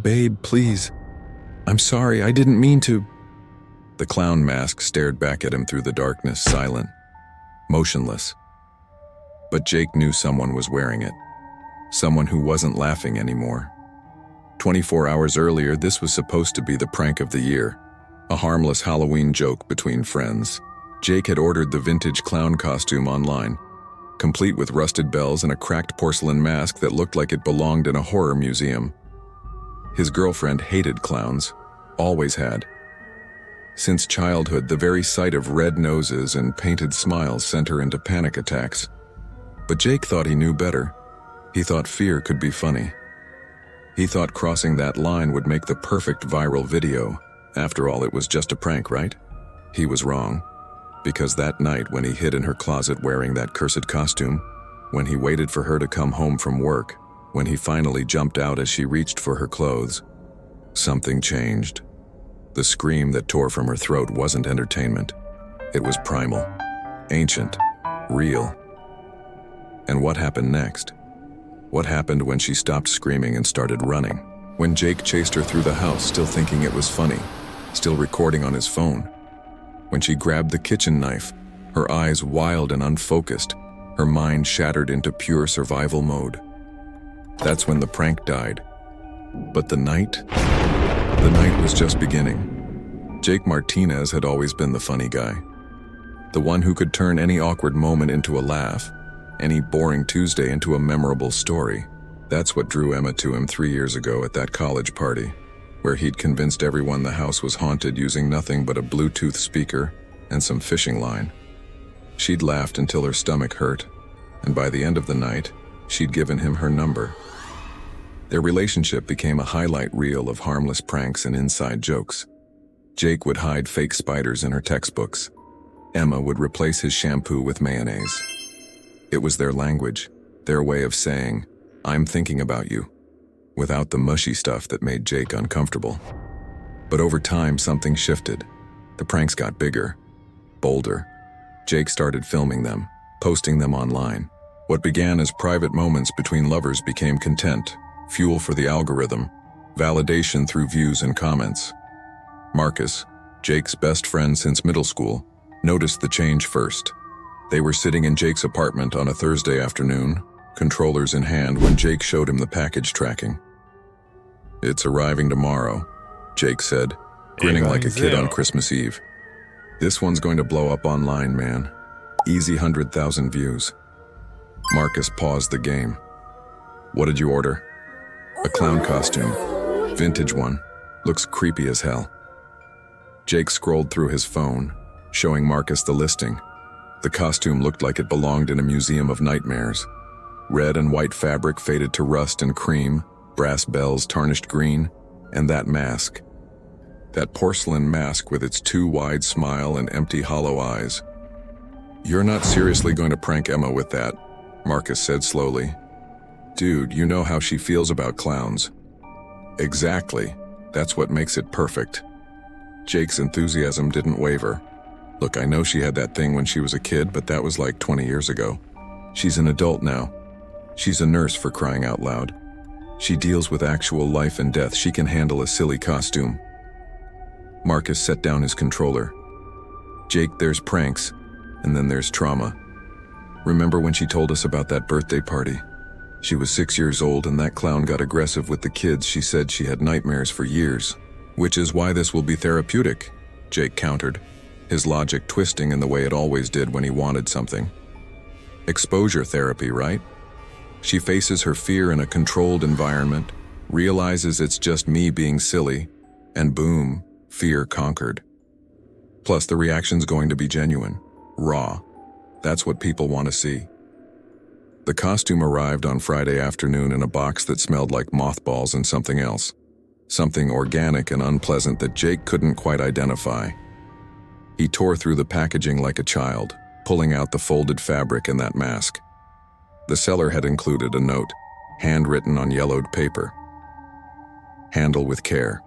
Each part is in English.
Babe, please. I'm sorry, I didn't mean to. The clown mask stared back at him through the darkness, silent, motionless. But Jake knew someone was wearing it. Someone who wasn't laughing anymore. 24 hours earlier, this was supposed to be the prank of the year. A harmless Halloween joke between friends. Jake had ordered the vintage clown costume online, complete with rusted bells and a cracked porcelain mask that looked like it belonged in a horror museum. His girlfriend hated clowns, always had. Since childhood, the very sight of red noses and painted smiles sent her into panic attacks. But Jake thought he knew better. He thought fear could be funny. He thought crossing that line would make the perfect viral video. After all, it was just a prank, right? He was wrong. Because that night when he hid in her closet wearing that cursed costume, when he waited for her to come home from work, when he finally jumped out as she reached for her clothes, something changed. The scream that tore from her throat wasn't entertainment. It was primal, ancient, real. And what happened next? What happened when she stopped screaming and started running? When Jake chased her through the house, still thinking it was funny, still recording on his phone. When she grabbed the kitchen knife, her eyes wild and unfocused, her mind shattered into pure survival mode. That's when the prank died. But the night was just beginning. Jake Martinez had always been the funny guy. The one who could turn any awkward moment into a laugh, any boring Tuesday into a memorable story. That's what drew Emma to him 3 years ago at that college party, where he'd convinced everyone the house was haunted using nothing but a Bluetooth speaker and some fishing line. She'd laughed until her stomach hurt, and by the end of the night, she'd given him her number. Their relationship became a highlight reel of harmless pranks and inside jokes. Jake would hide fake spiders in her textbooks. Emma would replace his shampoo with mayonnaise. It was their language, their way of saying, "I'm thinking about you," without the mushy stuff that made Jake uncomfortable. But over time, something shifted. The pranks got bigger, bolder. Jake started filming them, posting them online. What began as private moments between lovers became content, fuel for the algorithm, validation through views and comments. Marcus, Jake's best friend since middle school, noticed the change first. They were sitting in Jake's apartment on a Thursday afternoon, controllers in hand, when Jake showed him the package tracking. "It's arriving tomorrow," Jake said, grinning like a kid on Christmas Eve. "This one's going to blow up online, man. Easy 100,000 views." Marcus paused the game. "What did you order?" "A clown costume. Vintage one. Looks creepy as hell." Jake scrolled through his phone, showing Marcus the listing. The costume looked like it belonged in a museum of nightmares. Red and white fabric faded to rust and cream, brass bells tarnished green, and that mask. That porcelain mask with its too wide smile and empty hollow eyes. "You're not seriously going to prank Emma with that," Marcus said slowly. "Dude, you know how she feels about clowns." "Exactly. That's what makes it perfect." Jake's enthusiasm didn't waver. "Look, I know she had that thing when she was a kid, but that was like 20 years ago. She's an adult now. She's a nurse, for crying out loud. She deals with actual life and death. She can handle a silly costume." Marcus set down his controller. "Jake, there's pranks, and then there's trauma. Remember when she told us about that birthday party? She was 6 years old and that clown got aggressive with the kids. She said she had nightmares for years. Which is why this will be therapeutic," Jake countered, his logic twisting in the way it always did when he wanted something. "Exposure therapy, right? She faces her fear in a controlled environment, realizes it's just me being silly, and boom, fear conquered. Plus the reaction's going to be genuine, raw. That's what people want to see." The costume arrived on Friday afternoon in a box that smelled like mothballs and something else. Something organic and unpleasant that Jake couldn't quite identify. He tore through the packaging like a child, pulling out the folded fabric and that mask. The seller had included a note, handwritten on yellowed paper. "Handle with care.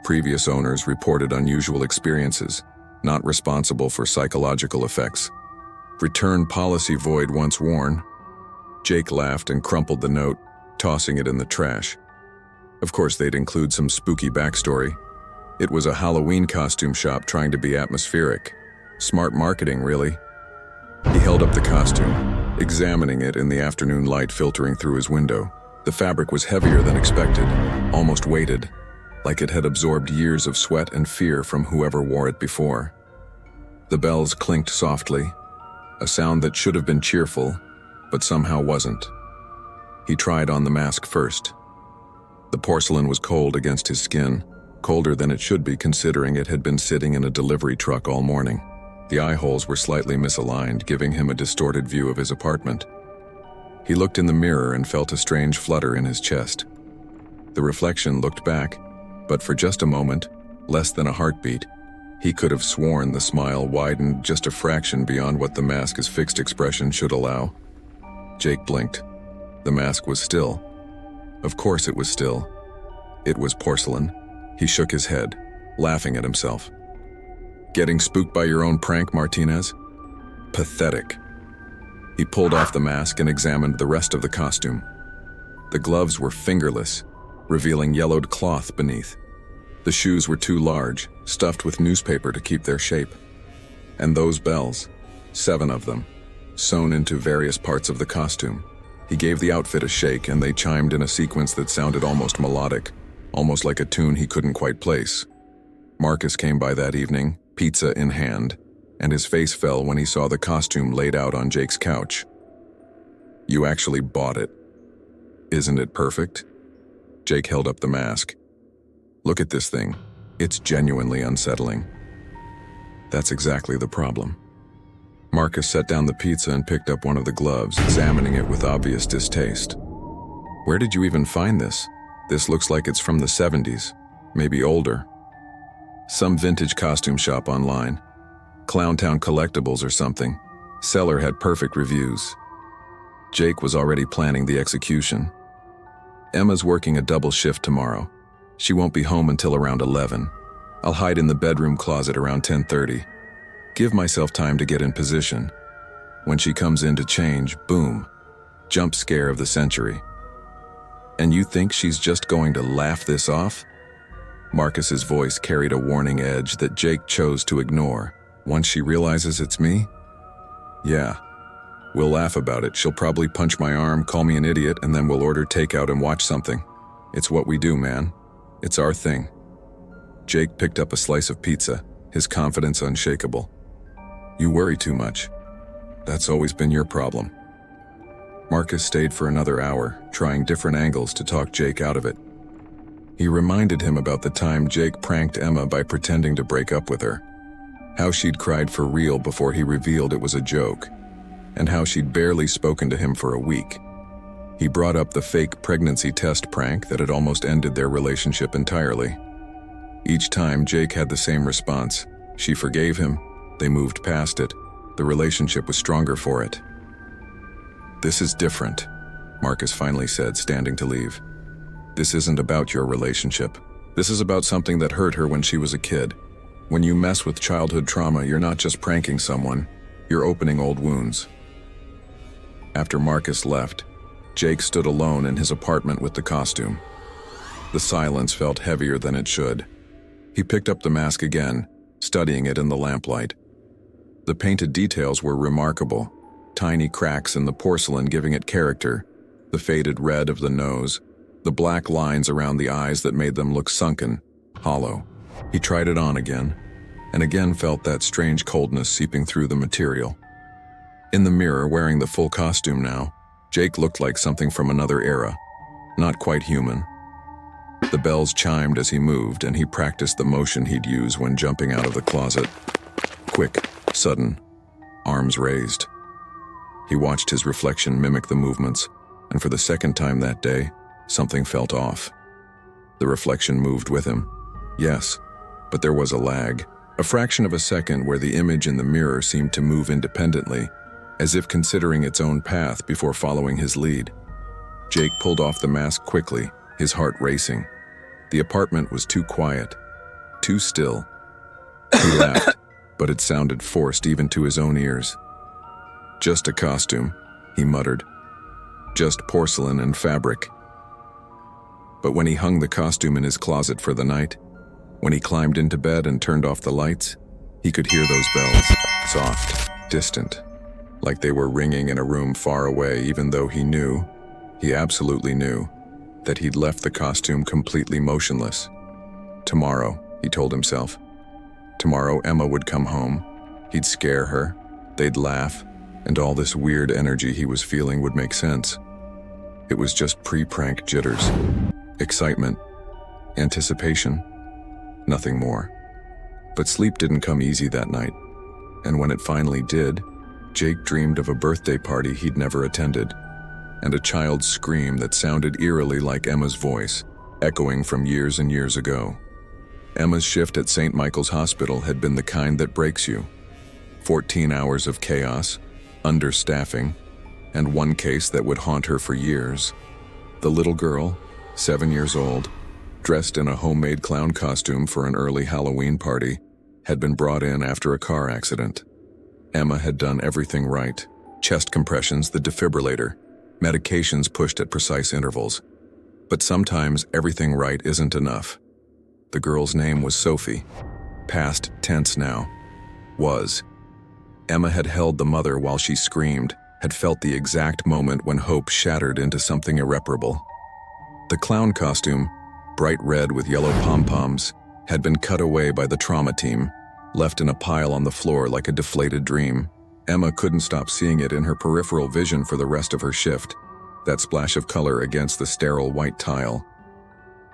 Previous owners reported unusual experiences, not responsible for psychological effects. Return policy void once worn." Jake laughed and crumpled the note, tossing it in the trash. Of course, they'd include some spooky backstory. It was a Halloween costume shop trying to be atmospheric. Smart marketing, really. He held up the costume, examining it in the afternoon light filtering through his window. The fabric was heavier than expected, almost weighted, like it had absorbed years of sweat and fear from whoever wore it before. The bells clinked softly, a sound that should have been cheerful, but somehow wasn't. He tried on the mask first. The porcelain was cold against his skin, colder than it should be considering it had been sitting in a delivery truck all morning. The eye holes were slightly misaligned, giving him a distorted view of his apartment. He looked in the mirror and felt a strange flutter in his chest. The reflection looked back, but for just a moment, less than a heartbeat, he could have sworn the smile widened just a fraction beyond what the mask's fixed expression should allow. Jake blinked. The mask was still. Of course it was still. It was porcelain. He shook his head, laughing at himself. Getting spooked by your own prank, Martinez? Pathetic. He pulled off the mask and examined the rest of the costume. The gloves were fingerless, revealing yellowed cloth beneath. The shoes were too large, stuffed with newspaper to keep their shape. And those bells, 7 of them, sewn into various parts of the costume. He gave the outfit a shake and they chimed in a sequence that sounded almost melodic, almost like a tune he couldn't quite place. Marcus came by that evening, pizza in hand, and his face fell when he saw the costume laid out on Jake's couch. You actually bought it. Isn't it perfect? Jake held up the mask. Look at this thing. It's genuinely unsettling. That's exactly the problem. Marcus set down the pizza and picked up one of the gloves, examining it with obvious distaste. Where did you even find this? This looks like it's from the 70s, maybe older. Some vintage costume shop online. Clowntown Collectibles or something. Seller had perfect reviews. Jake was already planning the execution. Emma's working a double shift tomorrow. She won't be home until around 11. I'll hide in the bedroom closet around 10:30. Give myself time to get in position. When she comes in to change, boom. Jump scare of the century. And you think she's just going to laugh this off? Marcus's voice carried a warning edge that Jake chose to ignore. Once she realizes it's me? Yeah. We'll laugh about it. She'll probably punch my arm, call me an idiot, and then we'll order takeout and watch something. It's what we do, man. It's our thing. Jake picked up a slice of pizza, his confidence unshakable. You worry too much. That's always been your problem. Marcus stayed for another hour, trying different angles to talk Jake out of it. He reminded him about the time Jake pranked Emma by pretending to break up with her. How she'd cried for real before he revealed it was a joke, and how she'd barely spoken to him for a week. He brought up the fake pregnancy test prank that had almost ended their relationship entirely. Each time, Jake had the same response. She forgave him, they moved past it, the relationship was stronger for it. This is different, Marcus finally said, standing to leave. This isn't about your relationship. This is about something that hurt her when she was a kid. When you mess with childhood trauma, you're not just pranking someone, you're opening old wounds. After Marcus left, Jake stood alone in his apartment with the costume. The silence felt heavier than it should. He picked up the mask again, studying it in the lamplight. The painted details were remarkable, tiny cracks in the porcelain giving it character, the faded red of the nose, the black lines around the eyes that made them look sunken, hollow. He tried it on again, and again felt that strange coldness seeping through the material. In the mirror, wearing the full costume now, Jake looked like something from another era, not quite human. The bells chimed as he moved, and he practiced the motion he'd use when jumping out of the closet. Quick, sudden, arms raised. He watched his reflection mimic the movements, and for the second time that day, something felt off. The reflection moved with him. Yes, but there was a lag, a fraction of a second where the image in the mirror seemed to move independently, as if considering its own path before following his lead. Jake pulled off the mask quickly, his heart racing. The apartment was too quiet, too still. He laughed, but it sounded forced even to his own ears. Just a costume, he muttered. Just porcelain and fabric. But when he hung the costume in his closet for the night, when he climbed into bed and turned off the lights, he could hear those bells, soft, distant, like they were ringing in a room far away, even though he absolutely knew, that he'd left the costume completely motionless. Tomorrow, he told himself. Tomorrow Emma would come home. He'd scare her, they'd laugh, and all this weird energy he was feeling would make sense. It was just pre-prank jitters, excitement, anticipation, nothing more. But sleep didn't come easy that night, and when it finally did, Jake dreamed of a birthday party he'd never attended, and a child's scream that sounded eerily like Emma's voice, echoing from years and years ago. Emma's shift at St. Michael's Hospital had been the kind that breaks you. 14 hours of chaos, understaffing, and one case that would haunt her for years. The little girl, 7 years old, dressed in a homemade clown costume for an early Halloween party, had been brought in after a car accident. Emma had done everything right. Chest compressions, the defibrillator, medications pushed at precise intervals. But sometimes everything right isn't enough. The girl's name was Sophie. Past tense now. Was. Emma had held the mother while she screamed, had felt the exact moment when hope shattered into something irreparable. The clown costume, bright red with yellow pom-poms, had been cut away by the trauma team, left in a pile on the floor like a deflated dream. Emma couldn't stop seeing it in her peripheral vision for the rest of her shift, that splash of color against the sterile white tile.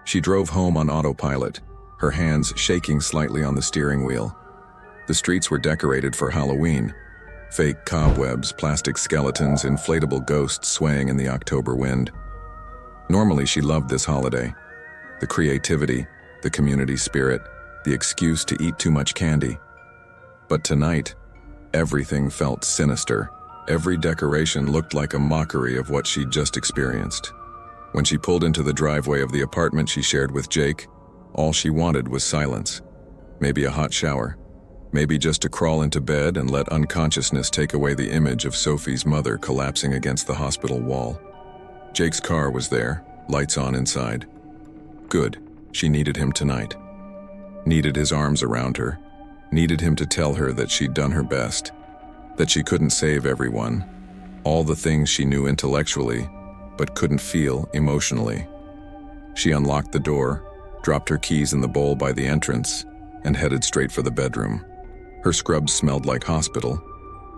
She drove home on autopilot, her hands shaking slightly on the steering wheel. The streets were decorated for Halloween. Fake cobwebs, plastic skeletons, inflatable ghosts swaying in the October wind. Normally she loved this holiday. The creativity, the community spirit, the excuse to eat too much candy. But tonight, everything felt sinister. Every decoration looked like a mockery of what she'd just experienced. When she pulled into the driveway of the apartment she shared with Jake, all she wanted was silence. Maybe a hot shower. Maybe just to crawl into bed and let unconsciousness take away the image of Sophie's mother collapsing against the hospital wall. Jake's car was there, lights on inside. Good, she needed him tonight. Needed his arms around her. Needed him to tell her that she'd done her best. That she couldn't save everyone. All the things she knew intellectually, but couldn't feel emotionally. She unlocked the door, dropped her keys in the bowl by the entrance, and headed straight for the bedroom. Her scrubs smelled like hospital,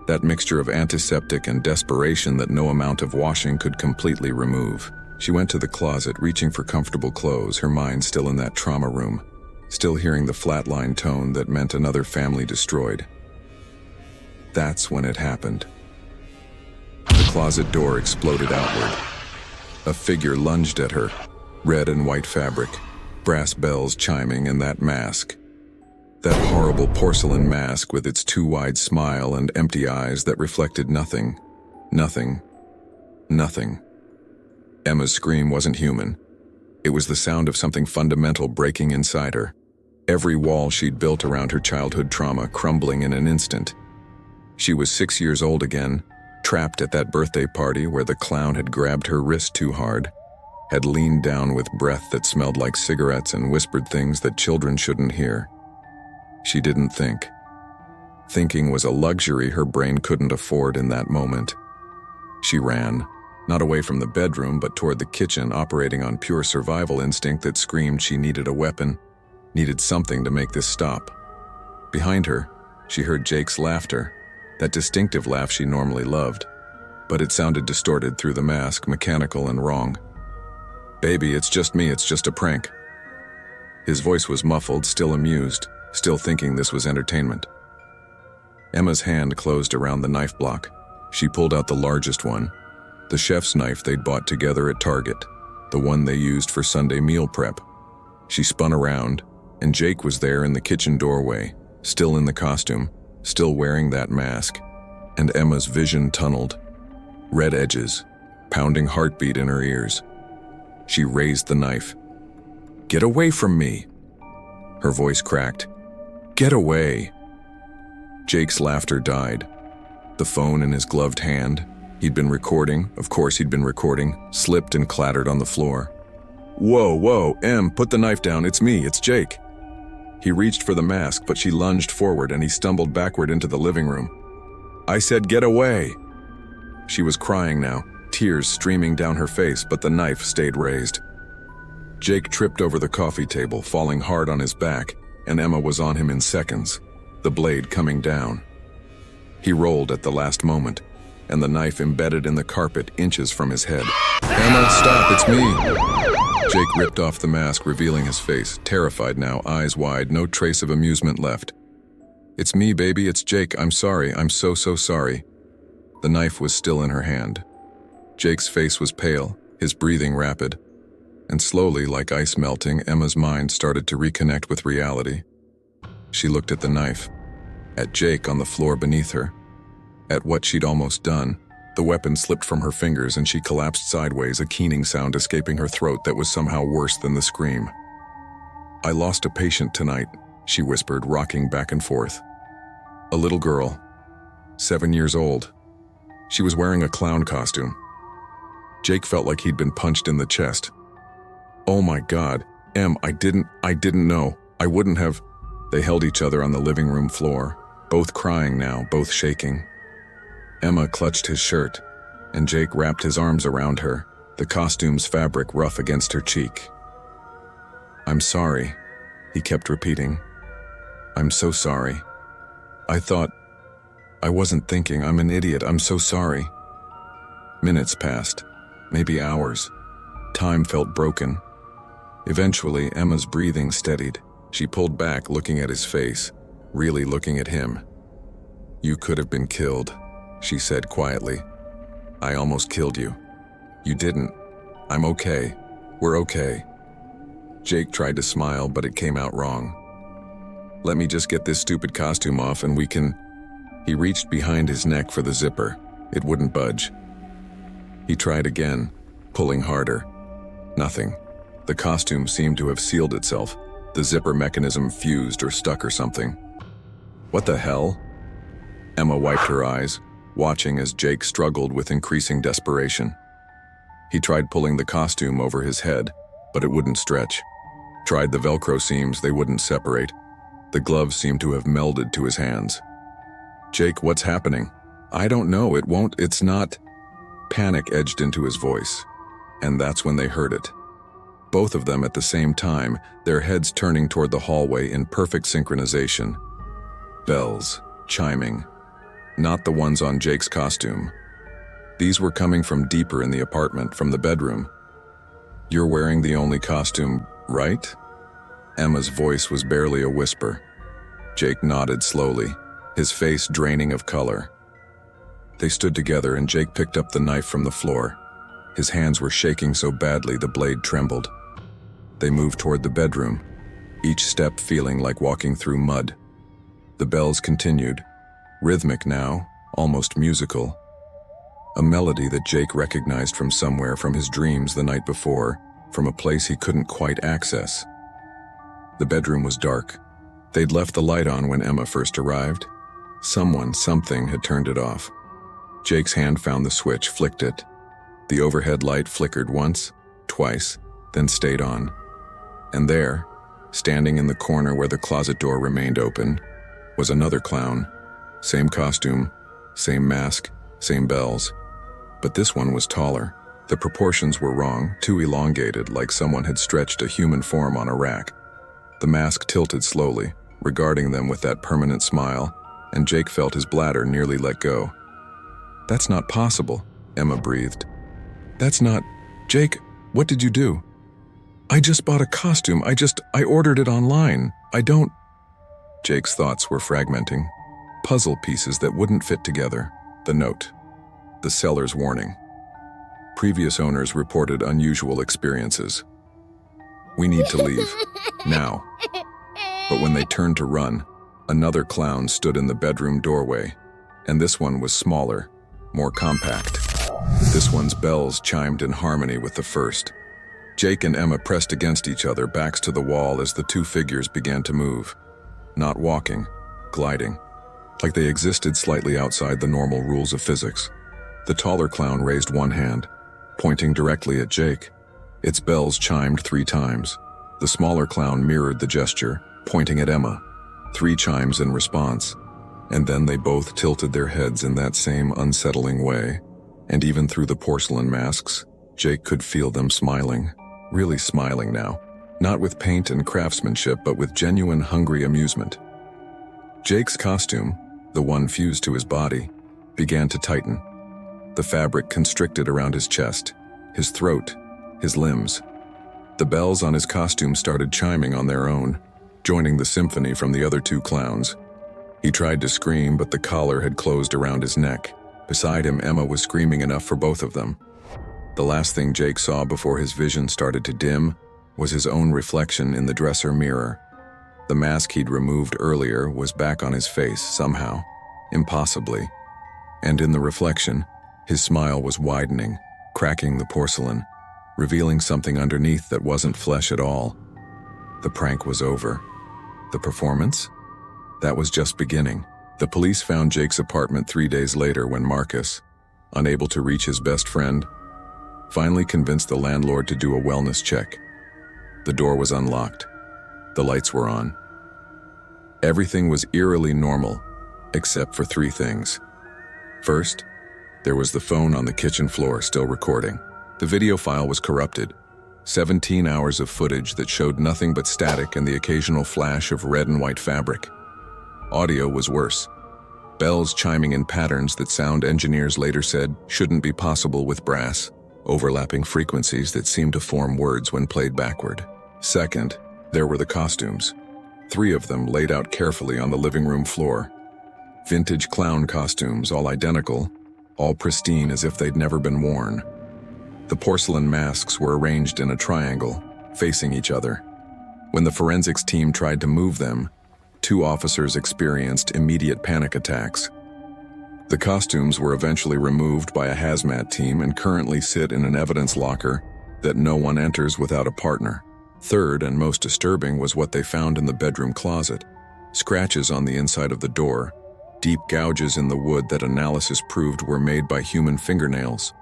that mixture of antiseptic and desperation that no amount of washing could completely remove. She went to the closet, reaching for comfortable clothes, her mind still in that trauma room, still hearing the flatline tone that meant another family destroyed. That's when it happened. The closet door exploded outward. A figure lunged at her, red and white fabric, brass bells chiming, and that mask. That horrible porcelain mask with its too wide smile and empty eyes that reflected nothing. Nothing. Nothing. Emma's scream wasn't human. It was the sound of something fundamental breaking inside her. Every wall she'd built around her childhood trauma crumbling in an instant. She was 6 years old again, trapped at that birthday party where the clown had grabbed her wrist too hard, had leaned down with breath that smelled like cigarettes and whispered things that children shouldn't hear. She didn't think. Thinking was a luxury her brain couldn't afford in that moment. She ran, not away from the bedroom but toward the kitchen, operating on pure survival instinct that screamed she needed a weapon, needed something to make this stop. Behind her, she heard Jake's laughter, that distinctive laugh she normally loved, but it sounded distorted through the mask, mechanical and wrong. "Baby, it's just me, it's just a prank." His voice was muffled, still amused, still thinking this was entertainment. Emma's hand closed around the knife block. She pulled out the largest one, the chef's knife they'd bought together at Target, the one they used for Sunday meal prep. She spun around, and Jake was there in the kitchen doorway, still in the costume, still wearing that mask, and Emma's vision tunneled. Red edges, pounding heartbeat in her ears. She raised the knife. "Get away from me!" Her voice cracked. "Get away!" Jake's laughter died. The phone in his gloved hand, he'd been recording, of course he'd been recording, slipped and clattered on the floor. Whoa, Em, put the knife down, it's me, it's Jake. He reached for the mask, but she lunged forward and he stumbled backward into the living room. I said, get away! She was crying now, tears streaming down her face, but the knife stayed raised. Jake tripped over the coffee table, falling hard on his back, and Emma was on him in seconds, the blade coming down. He rolled at the last moment, and the knife embedded in the carpet inches from his head. Emma, stop, it's me! Jake ripped off the mask, revealing his face, terrified now, eyes wide, no trace of amusement left. It's me, baby, it's Jake, I'm sorry, I'm so sorry. The knife was still in her hand. Jake's face was pale, his breathing rapid. And slowly, like ice melting, Emma's mind started to reconnect with reality. She looked at the knife, at Jake on the floor beneath her, at what she'd almost done. The weapon slipped from her fingers and she collapsed sideways, a keening sound escaping her throat that was somehow worse than the scream. I lost a patient tonight, she whispered, rocking back and forth. A little girl, 7 years old. She was wearing a clown costume. Jake felt like he'd been punched in the chest. Oh my God, Em, I didn't know. I wouldn't have. They held each other on the living room floor, both crying now, both shaking. Emma clutched his shirt, and Jake wrapped his arms around her, the costume's fabric rough against her cheek. I'm sorry, he kept repeating. I'm so sorry. I wasn't thinking, I'm an idiot, I'm so sorry. Minutes passed, maybe hours. Time felt broken. Eventually, Emma's breathing steadied. She pulled back, looking at his face, really looking at him. You could have been killed, she said quietly. I almost killed you. You didn't. I'm okay. We're okay. Jake tried to smile, but it came out wrong. Let me just get this stupid costume off and we can... He reached behind his neck for the zipper. It wouldn't budge. He tried again, pulling harder. Nothing. The costume seemed to have sealed itself. The zipper mechanism fused or stuck or something. What the hell? Emma wiped her eyes, watching as Jake struggled with increasing desperation. He tried pulling the costume over his head, but it wouldn't stretch. Tried the Velcro seams, they wouldn't separate. The gloves seemed to have melded to his hands. Jake, what's happening? I don't know, it's not. Panic edged into his voice, and that's when they heard it. Both of them at the same time, their heads turning toward the hallway in perfect synchronization. Bells, chiming. Not the ones on Jake's costume. These were coming from deeper in the apartment, from the bedroom. You're wearing the only costume, right? Emma's voice was barely a whisper. Jake nodded slowly, his face draining of color. They stood together and Jake picked up the knife from the floor. His hands were shaking so badly the blade trembled. They moved toward the bedroom, each step feeling like walking through mud. The bells continued, rhythmic now, almost musical. A melody that Jake recognized from somewhere, from his dreams the night before, from a place he couldn't quite access. The bedroom was dark. They'd left the light on when Emma first arrived. Something had turned it off. Jake's hand found the switch, flicked it. The overhead light flickered once, twice, then stayed on. And there, standing in the corner where the closet door remained open, was another clown. Same costume, same mask, same bells. But this one was taller. The proportions were wrong, too elongated, like someone had stretched a human form on a rack. The mask tilted slowly, regarding them with that permanent smile, and Jake felt his bladder nearly let go. That's not possible, Emma breathed. That's not... Jake, what did you do? I just bought a costume. I ordered it online. I don't... Jake's thoughts were fragmenting. Puzzle pieces that wouldn't fit together. The note. The seller's warning. Previous owners reported unusual experiences. We need to leave. Now. But when they turned to run, another clown stood in the bedroom doorway, and this one was smaller, more compact. This one's bells chimed in harmony with the first. Jake and Emma pressed against each other, backs to the wall as the two figures began to move. Not walking, gliding, like they existed slightly outside the normal rules of physics. The taller clown raised one hand, pointing directly at Jake. Its bells chimed 3 times. The smaller clown mirrored the gesture, pointing at Emma. 3 chimes in response. And then they both tilted their heads in that same unsettling way. And even through the porcelain masks, Jake could feel them smiling. Really smiling now. Not with paint and craftsmanship, but with genuine hungry amusement. Jake's costume, the one fused to his body, began to tighten. The fabric constricted around his chest, his throat, his limbs. The bells on his costume started chiming on their own, joining the symphony from the other 2 clowns. He tried to scream, but the collar had closed around his neck. Beside him, Emma was screaming enough for both of them. The last thing Jake saw before his vision started to dim was his own reflection in the dresser mirror. The mask he'd removed earlier was back on his face somehow, impossibly. And in the reflection, his smile was widening, cracking the porcelain, revealing something underneath that wasn't flesh at all. The prank was over. The performance? That was just beginning. The police found Jake's apartment 3 days later when Marcus, unable to reach his best friend, finally convinced the landlord to do a wellness check. The door was unlocked. The lights were on. Everything was eerily normal, except for 3 things. First, there was the phone on the kitchen floor still recording. The video file was corrupted. 17 hours of footage that showed nothing but static and the occasional flash of red and white fabric. Audio was worse. Bells chiming in patterns that sound engineers later said shouldn't be possible with brass, overlapping frequencies that seemed to form words when played backward. Second, there were the costumes. 3 of them laid out carefully on the living room floor. Vintage clown costumes, all identical, all pristine as if they'd never been worn. The porcelain masks were arranged in a triangle, facing each other. When the forensics team tried to move them, 2 officers experienced immediate panic attacks. The costumes were eventually removed by a hazmat team and currently sit in an evidence locker that no one enters without a partner. Third, and most disturbing, was what they found in the bedroom closet. Scratches on the inside of the door, deep gouges in the wood that analysis proved were made by human fingernails.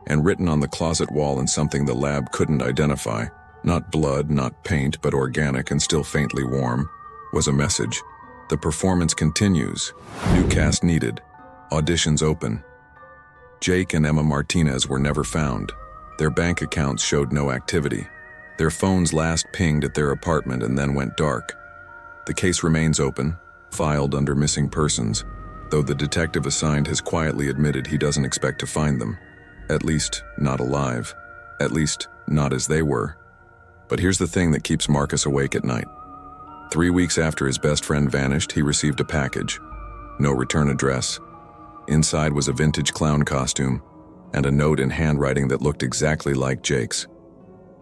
And written on the closet wall in something the lab couldn't identify, not blood, not paint, but organic and still faintly warm, was a message. The performance continues. New cast needed. Auditions open. Jake and Emma Martinez were never found. Their bank accounts showed no activity. Their phones last pinged at their apartment and then went dark. The case remains open, filed under missing persons, though the detective assigned has quietly admitted he doesn't expect to find them. At least, not alive. At least, not as they were. But here's the thing that keeps Marcus awake at night. 3 weeks after his best friend vanished, he received a package. No return address. Inside was a vintage clown costume, and a note in handwriting that looked exactly like Jake's.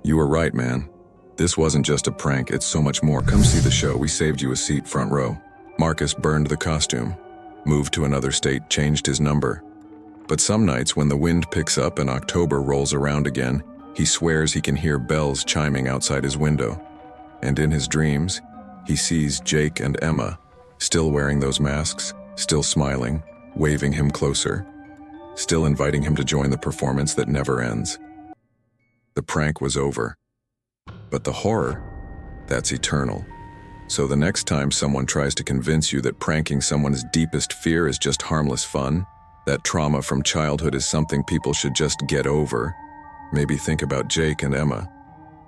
"You were right, man. This wasn't just a prank, it's so much more. Come see the show, we saved you a seat front row." Marcus burned the costume, moved to another state, changed his number. But some nights when the wind picks up and October rolls around again, he swears he can hear bells chiming outside his window. And in his dreams, he sees Jake and Emma, still wearing those masks, still smiling, waving him closer, still inviting him to join the performance that never ends. The prank was over. But the horror, that's eternal. So the next time someone tries to convince you that pranking someone's deepest fear is just harmless fun, that trauma from childhood is something people should just get over, maybe think about Jake and Emma.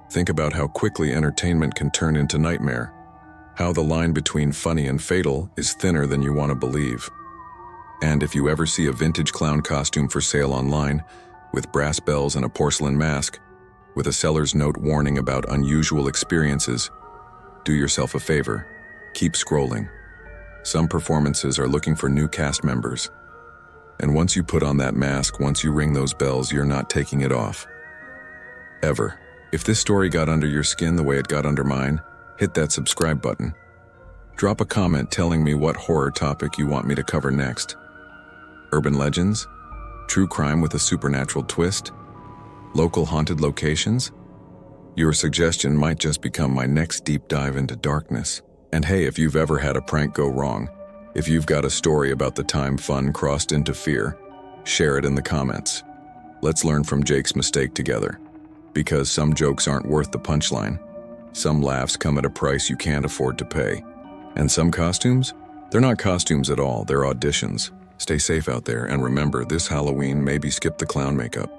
Think about how quickly entertainment can turn into nightmare. How the line between funny and fatal is thinner than you want to believe. And if you ever see a vintage clown costume for sale online, with brass bells and a porcelain mask, with a seller's note warning about unusual experiences, do yourself a favor. Keep scrolling. Some performances are looking for new cast members. And once you put on that mask, once you ring those bells, you're not taking it off. Ever. If this story got under your skin the way it got under mine, hit that subscribe button. Drop a comment telling me what horror topic you want me to cover next. Urban legends? True crime with a supernatural twist? Local haunted locations? Your suggestion might just become my next deep dive into darkness. And hey, if you've ever had a prank go wrong, if you've got a story about the time fun crossed into fear, share it in the comments. Let's learn from Jake's mistake together. Because some jokes aren't worth the punchline. Some laughs come at a price you can't afford to pay. And some costumes? They're not costumes at all, they're auditions. Stay safe out there, and remember, this Halloween, maybe skip the clown makeup.